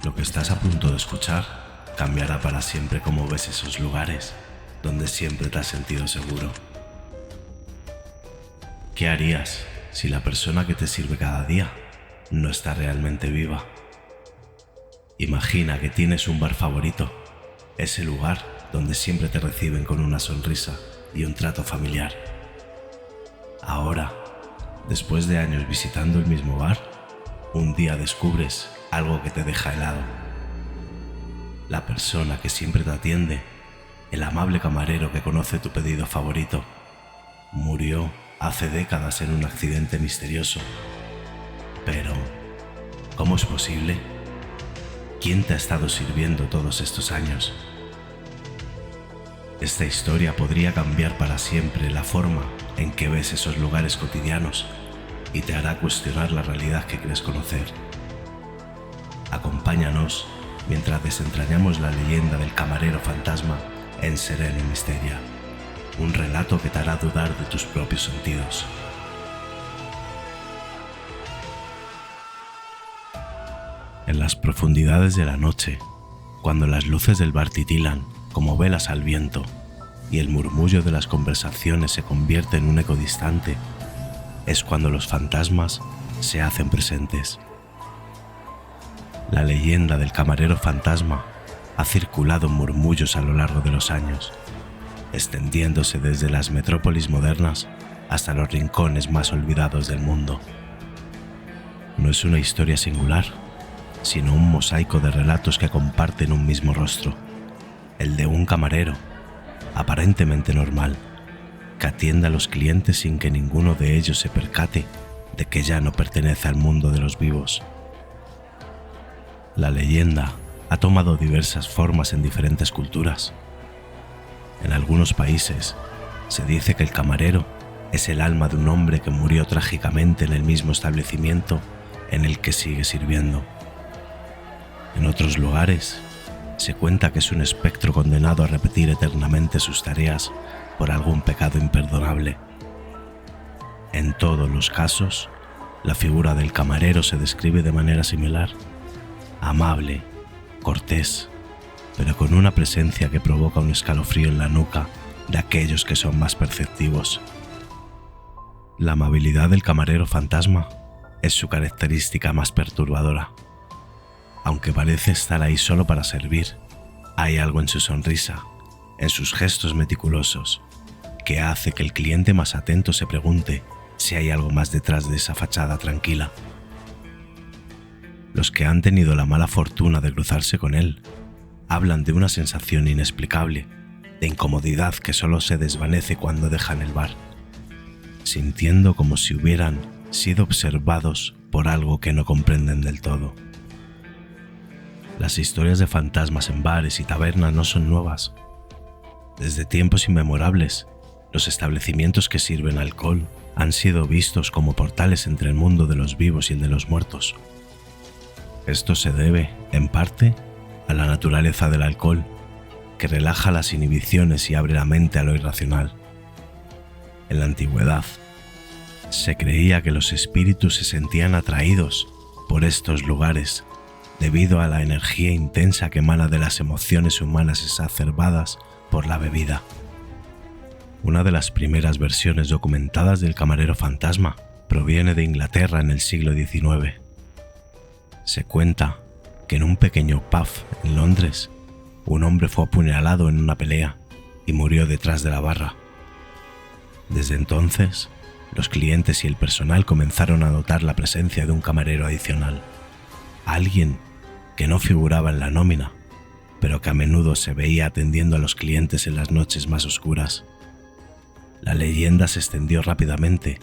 Lo que estás a punto de escuchar cambiará para siempre cómo ves esos lugares donde siempre te has sentido seguro. ¿Qué harías si la persona que te sirve cada día no está realmente viva? Imagina que tienes un bar favorito, ese lugar donde siempre te reciben con una sonrisa y un trato familiar. Ahora, después de años visitando el mismo bar, un día descubres algo que te deja helado. La persona que siempre te atiende, el amable camarero que conoce tu pedido favorito, murió hace décadas en un accidente misterioso. Pero, ¿cómo es posible? ¿Quién te ha estado sirviendo todos estos años? Esta historia podría cambiar para siempre la forma en que ves esos lugares cotidianos y te hará cuestionar la realidad que crees conocer. Acompáñanos mientras desentrañamos la leyenda del camarero fantasma en Sereno Misteria, un relato que te hará dudar de tus propios sentidos. En las profundidades de la noche, cuando las luces del bar titilan como velas al viento y el murmullo de las conversaciones se convierte en un eco distante, es cuando los fantasmas se hacen presentes. La leyenda del camarero fantasma ha circulado en murmullos a lo largo de los años, extendiéndose desde las metrópolis modernas hasta los rincones más olvidados del mundo. No es una historia singular, sino un mosaico de relatos que comparten un mismo rostro, el de un camarero, aparentemente normal, que atiende a los clientes sin que ninguno de ellos se percate de que ya no pertenece al mundo de los vivos. La leyenda ha tomado diversas formas en diferentes culturas. En algunos países se dice que el camarero es el alma de un hombre que murió trágicamente en el mismo establecimiento en el que sigue sirviendo. En otros lugares se cuenta que es un espectro condenado a repetir eternamente sus tareas por algún pecado imperdonable. En todos los casos, la figura del camarero se describe de manera similar: amable, cortés, pero con una presencia que provoca un escalofrío en la nuca de aquellos que son más perceptivos. La amabilidad del camarero fantasma es su característica más perturbadora. Aunque parece estar ahí solo para servir, hay algo en su sonrisa, en sus gestos meticulosos, que hace que el cliente más atento se pregunte si hay algo más detrás de esa fachada tranquila. Los que han tenido la mala fortuna de cruzarse con él hablan de una sensación inexplicable, de incomodidad que solo se desvanece cuando dejan el bar, sintiendo como si hubieran sido observados por algo que no comprenden del todo. Las historias de fantasmas en bares y tabernas no son nuevas. Desde tiempos inmemorables, los establecimientos que sirven alcohol han sido vistos como portales entre el mundo de los vivos y el de los muertos. Esto se debe, en parte, a la naturaleza del alcohol, que relaja las inhibiciones y abre la mente a lo irracional. En la antigüedad, se creía que los espíritus se sentían atraídos por estos lugares debido a la energía intensa que emana de las emociones humanas exacerbadas por la bebida. Una de las primeras versiones documentadas del camarero fantasma proviene de Inglaterra en el siglo XIX. Se cuenta que en un pequeño pub en Londres, un hombre fue apuñalado en una pelea y murió detrás de la barra. Desde entonces, los clientes y el personal comenzaron a notar la presencia de un camarero adicional, alguien que no figuraba en la nómina, pero que a menudo se veía atendiendo a los clientes en las noches más oscuras. La leyenda se extendió rápidamente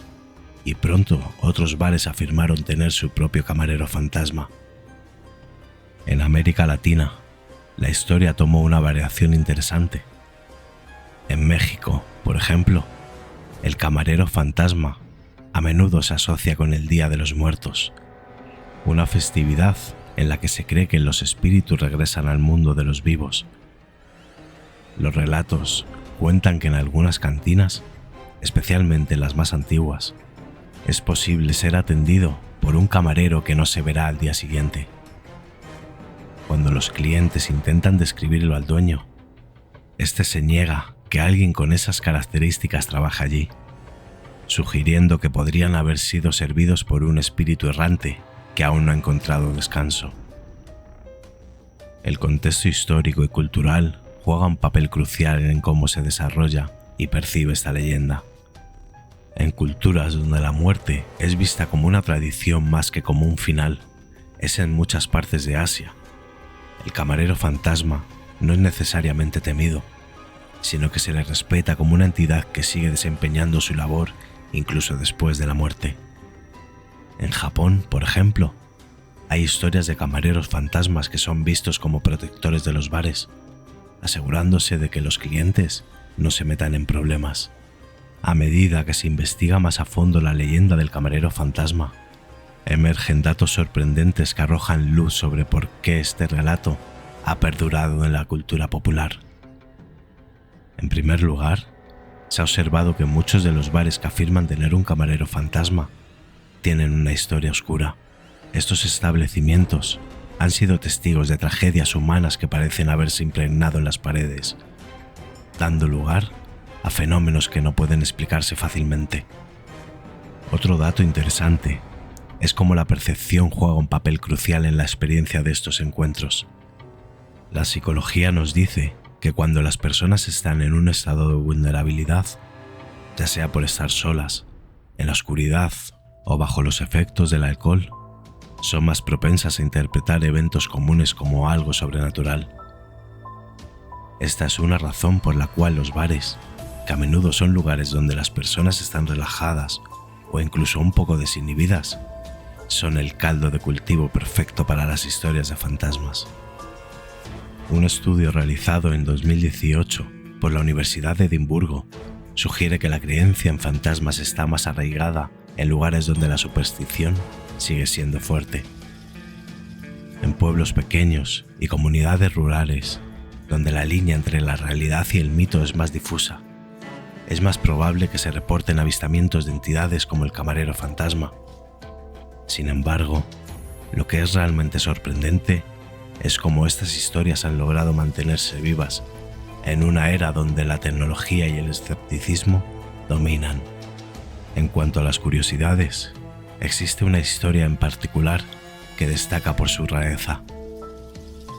y pronto otros bares afirmaron tener su propio camarero fantasma. En América Latina, la historia tomó una variación interesante. En México, por ejemplo, el camarero fantasma a menudo se asocia con el Día de los Muertos, una festividad en la que se cree que los espíritus regresan al mundo de los vivos. Los relatos cuentan que en algunas cantinas, especialmente las más antiguas, es posible ser atendido por un camarero que no se verá al día siguiente. Cuando los clientes intentan describirlo al dueño, este se niega que alguien con esas características trabaja allí, sugiriendo que podrían haber sido servidos por un espíritu errante que aún no ha encontrado descanso. El contexto histórico y cultural juega un papel crucial en cómo se desarrolla y percibe esta leyenda. En culturas donde la muerte es vista como una tradición más que como un final, es en muchas partes de Asia. El camarero fantasma no es necesariamente temido, sino que se le respeta como una entidad que sigue desempeñando su labor incluso después de la muerte. En Japón, por ejemplo, hay historias de camareros fantasmas que son vistos como protectores de los bares, asegurándose de que los clientes no se metan en problemas. A medida que se investiga más a fondo la leyenda del camarero fantasma, emergen datos sorprendentes que arrojan luz sobre por qué este relato ha perdurado en la cultura popular. En primer lugar, se ha observado que muchos de los bares que afirman tener un camarero fantasma tienen una historia oscura. Estos establecimientos han sido testigos de tragedias humanas que parecen haberse impregnado en las paredes, dando lugar a fenómenos que no pueden explicarse fácilmente. Otro dato interesante es cómo la percepción juega un papel crucial en la experiencia de estos encuentros. La psicología nos dice que cuando las personas están en un estado de vulnerabilidad, ya sea por estar solas, en la oscuridad o bajo los efectos del alcohol, son más propensas a interpretar eventos comunes como algo sobrenatural. Esta es una razón por la cual los bares, que a menudo son lugares donde las personas están relajadas o incluso un poco desinhibidas, son el caldo de cultivo perfecto para las historias de fantasmas. Un estudio realizado en 2018 por la Universidad de Edimburgo sugiere que la creencia en fantasmas está más arraigada en lugares donde la superstición sigue siendo fuerte. En pueblos pequeños y comunidades rurales, donde la línea entre la realidad y el mito es más difusa, es más probable que se reporten avistamientos de entidades como el camarero fantasma. Sin embargo, lo que es realmente sorprendente es cómo estas historias han logrado mantenerse vivas en una era donde la tecnología y el escepticismo dominan. En cuanto a las curiosidades, existe una historia en particular que destaca por su rareza.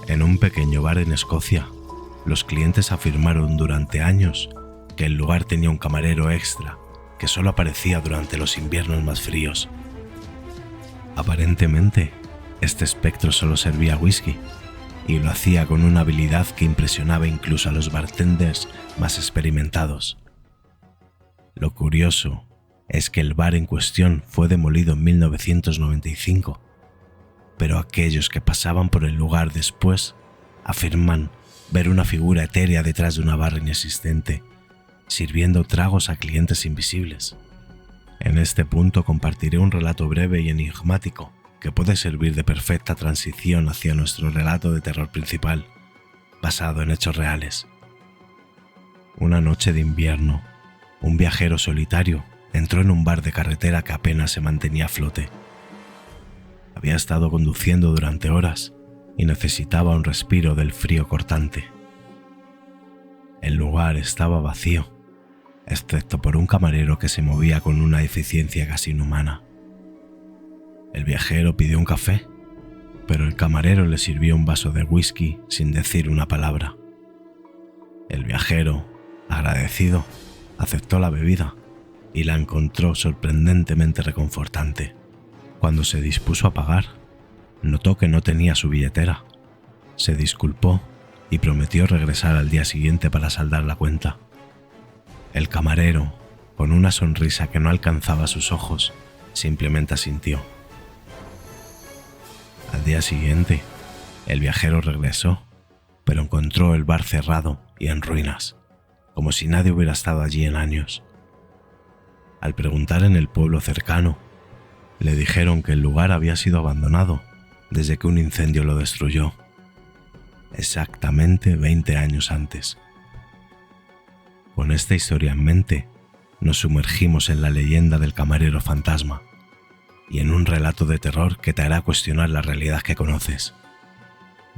En un pequeño bar en Escocia, los clientes afirmaron durante años que el lugar tenía un camarero extra que solo aparecía durante los inviernos más fríos. Aparentemente, este espectro solo servía whisky y lo hacía con una habilidad que impresionaba incluso a los bartenders más experimentados. Lo curioso es que el bar en cuestión fue demolido en 1995, pero aquellos que pasaban por el lugar después afirman ver una figura etérea detrás de una barra inexistente, sirviendo tragos a clientes invisibles. En este punto compartiré un relato breve y enigmático que puede servir de perfecta transición hacia nuestro relato de terror principal, basado en hechos reales. Una noche de invierno, un viajero solitario entró en un bar de carretera que apenas se mantenía a flote. Había estado conduciendo durante horas y necesitaba un respiro del frío cortante. El lugar estaba vacío, excepto por un camarero que se movía con una eficiencia casi inhumana. El viajero pidió un café, pero el camarero le sirvió un vaso de whisky sin decir una palabra. El viajero, agradecido, aceptó la bebida y la encontró sorprendentemente reconfortante. Cuando se dispuso a pagar, notó que no tenía su billetera. Se disculpó y prometió regresar al día siguiente para saldar la cuenta. El camarero, con una sonrisa que no alcanzaba sus ojos, simplemente asintió. Al día siguiente, el viajero regresó, pero encontró el bar cerrado y en ruinas, como si nadie hubiera estado allí en años. Al preguntar en el pueblo cercano, le dijeron que el lugar había sido abandonado desde que un incendio lo destruyó, exactamente 20 años antes. Con esta historia en mente, nos sumergimos en la leyenda del camarero fantasma y en un relato de terror que te hará cuestionar la realidad que conoces.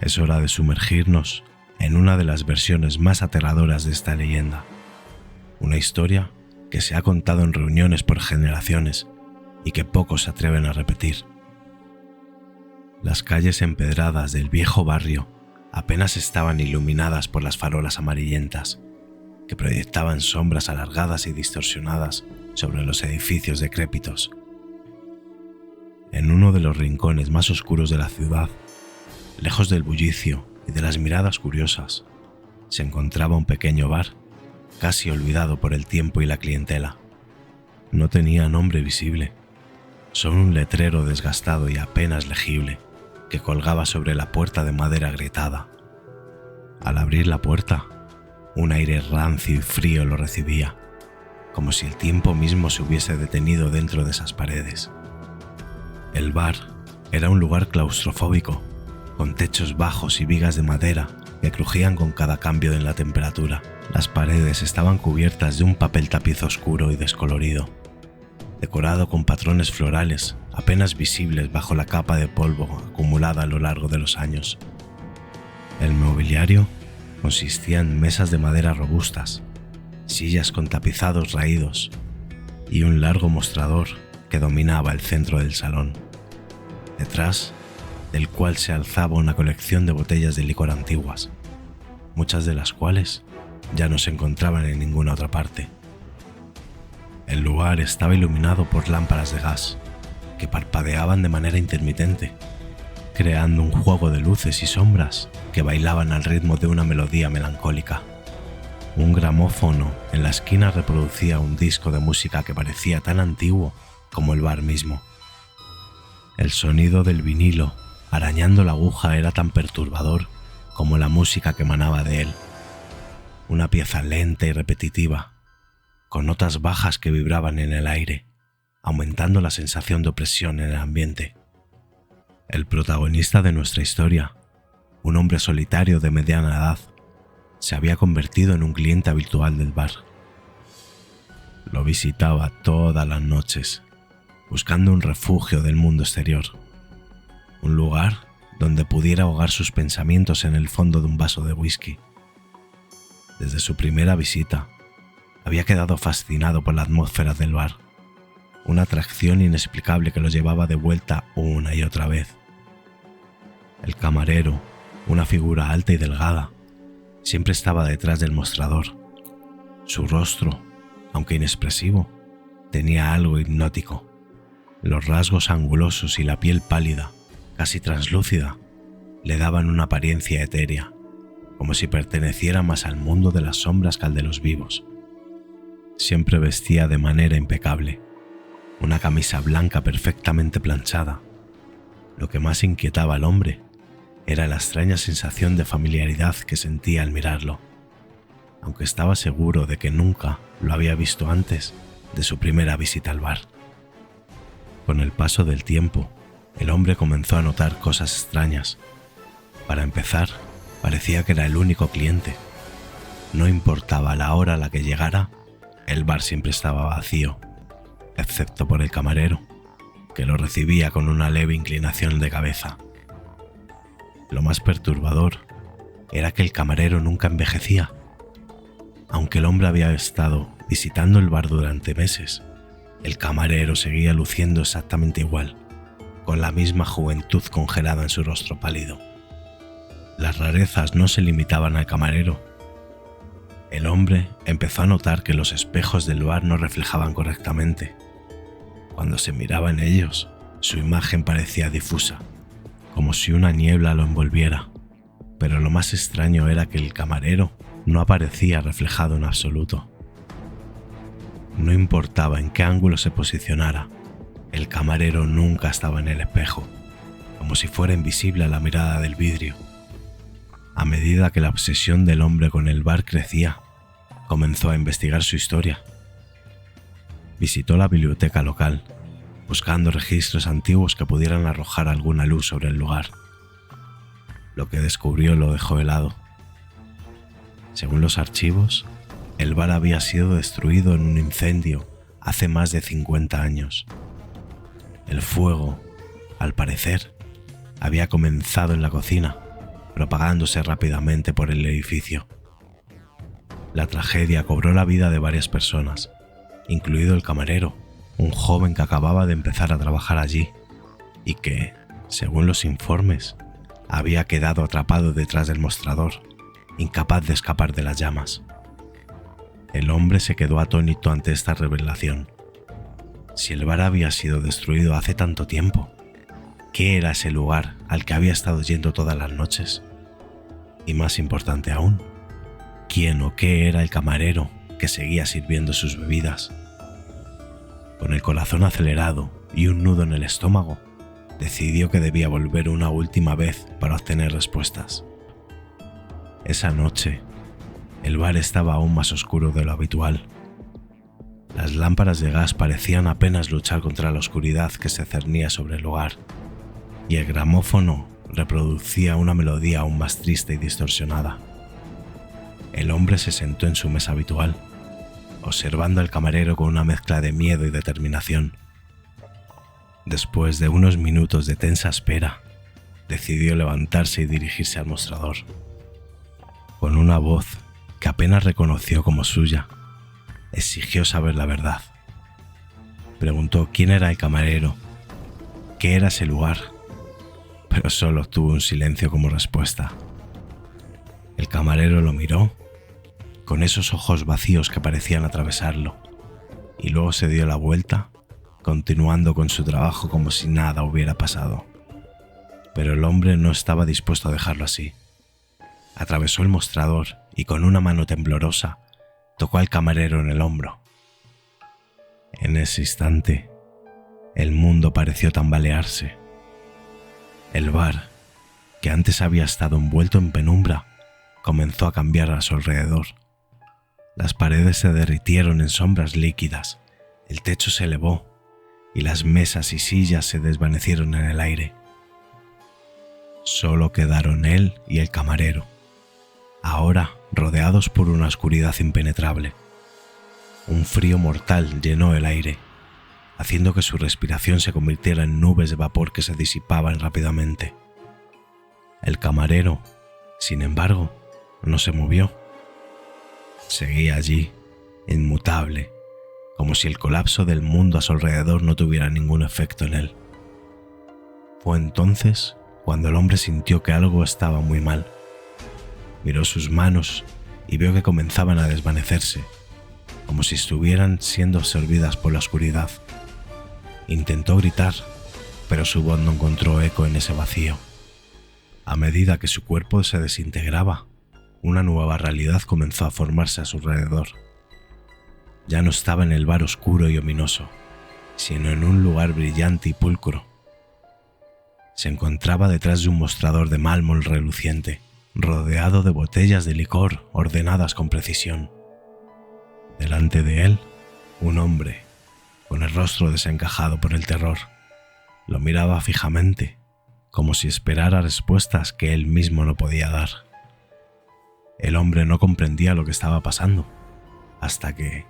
Es hora de sumergirnos en una de las versiones más aterradoras de esta leyenda. Una historia que se ha contado en reuniones por generaciones y que pocos se atreven a repetir. Las calles empedradas del viejo barrio apenas estaban iluminadas por las farolas amarillentas, que proyectaban sombras alargadas y distorsionadas sobre los edificios decrépitos. En uno de los rincones más oscuros de la ciudad, lejos del bullicio y de las miradas curiosas, se encontraba un pequeño bar, casi olvidado por el tiempo y la clientela. No tenía nombre visible, solo un letrero desgastado y apenas legible que colgaba sobre la puerta de madera agrietada. Al abrir la puerta, un aire rancio y frío lo recibía, como si el tiempo mismo se hubiese detenido dentro de esas paredes. El bar era un lugar claustrofóbico, con techos bajos y vigas de madera que crujían con cada cambio en la temperatura. Las paredes estaban cubiertas de un papel tapiz oscuro y descolorido, decorado con patrones florales apenas visibles bajo la capa de polvo acumulada a lo largo de los años. El mobiliario consistía en mesas de madera robustas, sillas con tapizados raídos y un largo mostrador que dominaba el centro del salón, detrás del cual se alzaba una colección de botellas de licor antiguas, muchas de las cuales ya no se encontraban en ninguna otra parte. El lugar estaba iluminado por lámparas de gas que parpadeaban de manera intermitente, creando un juego de luces y sombras que bailaban al ritmo de una melodía melancólica. Un gramófono en la esquina reproducía un disco de música que parecía tan antiguo como el bar mismo. El sonido del vinilo arañando la aguja era tan perturbador como la música que emanaba de él. Una pieza lenta y repetitiva, con notas bajas que vibraban en el aire, aumentando la sensación de opresión en el ambiente. El protagonista de nuestra historia, un hombre solitario de mediana edad, se había convertido en un cliente habitual del bar. Lo visitaba todas las noches, buscando un refugio del mundo exterior, un lugar donde pudiera ahogar sus pensamientos en el fondo de un vaso de whisky. Desde su primera visita, había quedado fascinado por la atmósfera del bar, una atracción inexplicable que lo llevaba de vuelta una y otra vez. El camarero, una figura alta y delgada, siempre estaba detrás del mostrador. Su rostro, aunque inexpresivo, tenía algo hipnótico. Los rasgos angulosos y la piel pálida, casi translúcida, le daban una apariencia etérea, como si perteneciera más al mundo de las sombras que al de los vivos. Siempre vestía de manera impecable, una camisa blanca perfectamente planchada. Lo que más inquietaba al hombre era la extraña sensación de familiaridad que sentía al mirarlo, aunque estaba seguro de que nunca lo había visto antes de su primera visita al bar. Con el paso del tiempo, el hombre comenzó a notar cosas extrañas. Para empezar, parecía que era el único cliente. No importaba la hora a la que llegara, el bar siempre estaba vacío, excepto por el camarero, que lo recibía con una leve inclinación de cabeza. Lo más perturbador era que el camarero nunca envejecía. Aunque el hombre había estado visitando el bar durante meses, el camarero seguía luciendo exactamente igual, con la misma juventud congelada en su rostro pálido. Las rarezas no se limitaban al camarero. El hombre empezó a notar que los espejos del bar no reflejaban correctamente. Cuando se miraba en ellos, su imagen parecía difusa, como si una niebla lo envolviera. Pero lo más extraño era que el camarero no aparecía reflejado en absoluto. No importaba en qué ángulo se posicionara, el camarero nunca estaba en el espejo, como si fuera invisible a la mirada del vidrio. A medida que la obsesión del hombre con el bar crecía, comenzó a investigar su historia. Visitó la biblioteca local, buscando registros antiguos que pudieran arrojar alguna luz sobre el lugar. Lo que descubrió lo dejó helado. Según los archivos, el bar había sido destruido en un incendio hace más de 50 años. El fuego, al parecer, había comenzado en la cocina propagándose rápidamente por el edificio. La tragedia cobró la vida de varias personas, incluido el camarero, un joven que acababa de empezar a trabajar allí y que, según los informes, había quedado atrapado detrás del mostrador, incapaz de escapar de las llamas. El hombre se quedó atónito ante esta revelación. Si el bar había sido destruido hace tanto tiempo, ¿qué era ese lugar al que había estado yendo todas las noches? Y más importante aún, ¿quién o qué era el camarero que seguía sirviendo sus bebidas? Con el corazón acelerado y un nudo en el estómago, decidió que debía volver una última vez para obtener respuestas. Esa noche, el bar estaba aún más oscuro de lo habitual. Las lámparas de gas parecían apenas luchar contra la oscuridad que se cernía sobre el lugar, y el gramófono reproducía una melodía aún más triste y distorsionada. El hombre se sentó en su mesa habitual, observando al camarero con una mezcla de miedo y determinación. Después de unos minutos de tensa espera, decidió levantarse y dirigirse al mostrador. Con una voz que apenas reconoció como suya, exigió saber la verdad. Preguntó quién era el camarero, qué era ese lugar, pero solo obtuvo un silencio como respuesta. El camarero lo miró, con esos ojos vacíos que parecían atravesarlo, y luego se dio la vuelta, continuando con su trabajo como si nada hubiera pasado. Pero el hombre no estaba dispuesto a dejarlo así. Atravesó el mostrador y con una mano temblorosa tocó al camarero en el hombro. En ese instante, el mundo pareció tambalearse. El bar, que antes había estado envuelto en penumbra, comenzó a cambiar a su alrededor. Las paredes se derritieron en sombras líquidas, el techo se elevó y las mesas y sillas se desvanecieron en el aire. Solo quedaron él y el camarero, ahora rodeados por una oscuridad impenetrable. Un frío mortal llenó el aire, haciendo que su respiración se convirtiera en nubes de vapor que se disipaban rápidamente. El camarero, sin embargo, no se movió. Seguía allí, inmutable, como si el colapso del mundo a su alrededor no tuviera ningún efecto en él. Fue entonces cuando el hombre sintió que algo estaba muy mal. Miró sus manos y vio que comenzaban a desvanecerse, como si estuvieran siendo absorbidas por la oscuridad. Intentó gritar, pero su voz no encontró eco en ese vacío. A medida que su cuerpo se desintegraba, una nueva realidad comenzó a formarse a su alrededor. Ya no estaba en el bar oscuro y ominoso, sino en un lugar brillante y pulcro. Se encontraba detrás de un mostrador de mármol reluciente, rodeado de botellas de licor ordenadas con precisión. Delante de él, un hombre, con el rostro desencajado por el terror, lo miraba fijamente, como si esperara respuestas que él mismo no podía dar. El hombre no comprendía lo que estaba pasando, hasta que,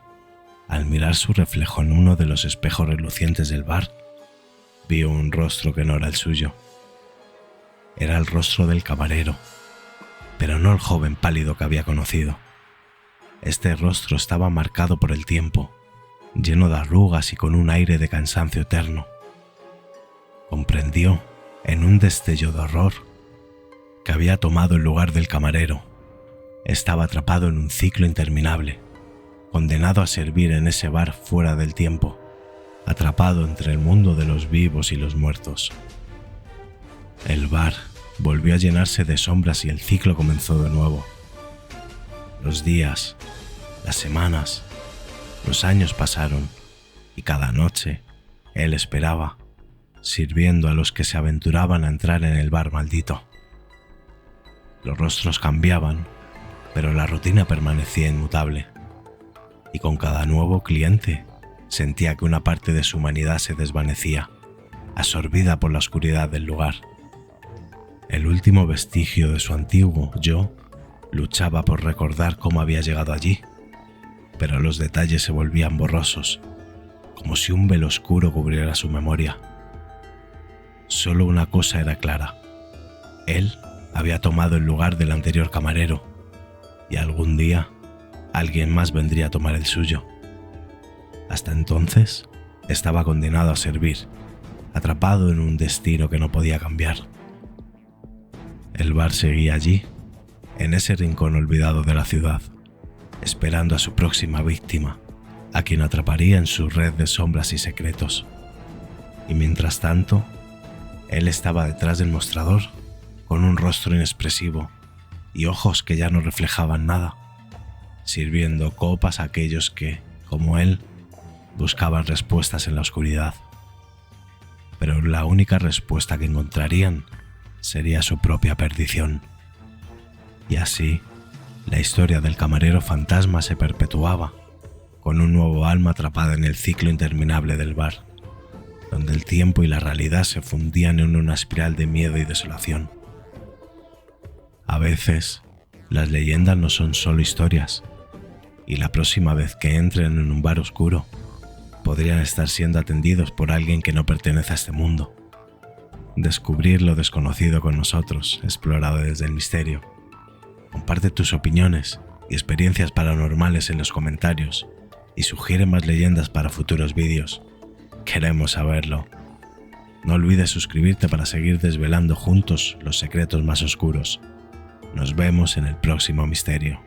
al mirar su reflejo en uno de los espejos relucientes del bar, vio un rostro que no era el suyo. Era el rostro del camarero, pero no el joven pálido que había conocido. Este rostro estaba marcado por el tiempo, lleno de arrugas y con un aire de cansancio eterno. Comprendió, en un destello de horror, que había tomado el lugar del camarero. Estaba atrapado en un ciclo interminable, condenado a servir en ese bar fuera del tiempo, atrapado entre el mundo de los vivos y los muertos. El bar volvió a llenarse de sombras y el ciclo comenzó de nuevo. Los días, las semanas, los años pasaron y cada noche él esperaba, sirviendo a los que se aventuraban a entrar en el bar maldito. Los rostros cambiaban, pero la rutina permanecía inmutable, y con cada nuevo cliente sentía que una parte de su humanidad se desvanecía, absorbida por la oscuridad del lugar. El último vestigio de su antiguo yo luchaba por recordar cómo había llegado allí, pero los detalles se volvían borrosos, como si un velo oscuro cubriera su memoria. Solo una cosa era clara: él había tomado el lugar del anterior camarero y algún día alguien más vendría a tomar el suyo. Hasta entonces estaba condenado a servir, atrapado en un destino que no podía cambiar. El bar seguía allí, en ese rincón olvidado de la ciudad, esperando a su próxima víctima, a quien atraparía en su red de sombras y secretos. Y mientras tanto, él estaba detrás del mostrador, con un rostro inexpresivo y ojos que ya no reflejaban nada, sirviendo copas a aquellos que, como él, buscaban respuestas en la oscuridad. Pero la única respuesta que encontrarían sería su propia perdición. Y así, la historia del camarero fantasma se perpetuaba, con un nuevo alma atrapada en el ciclo interminable del bar, donde el tiempo y la realidad se fundían en una espiral de miedo y desolación. A veces, las leyendas no son solo historias, y la próxima vez que entren en un bar oscuro, podrían estar siendo atendidos por alguien que no pertenece a este mundo. Descubrir lo desconocido con nosotros, explorado desde el misterio. Comparte tus opiniones y experiencias paranormales en los comentarios y sugiere más leyendas para futuros vídeos. Queremos saberlo. No olvides suscribirte para seguir desvelando juntos los secretos más oscuros. Nos vemos en el próximo misterio.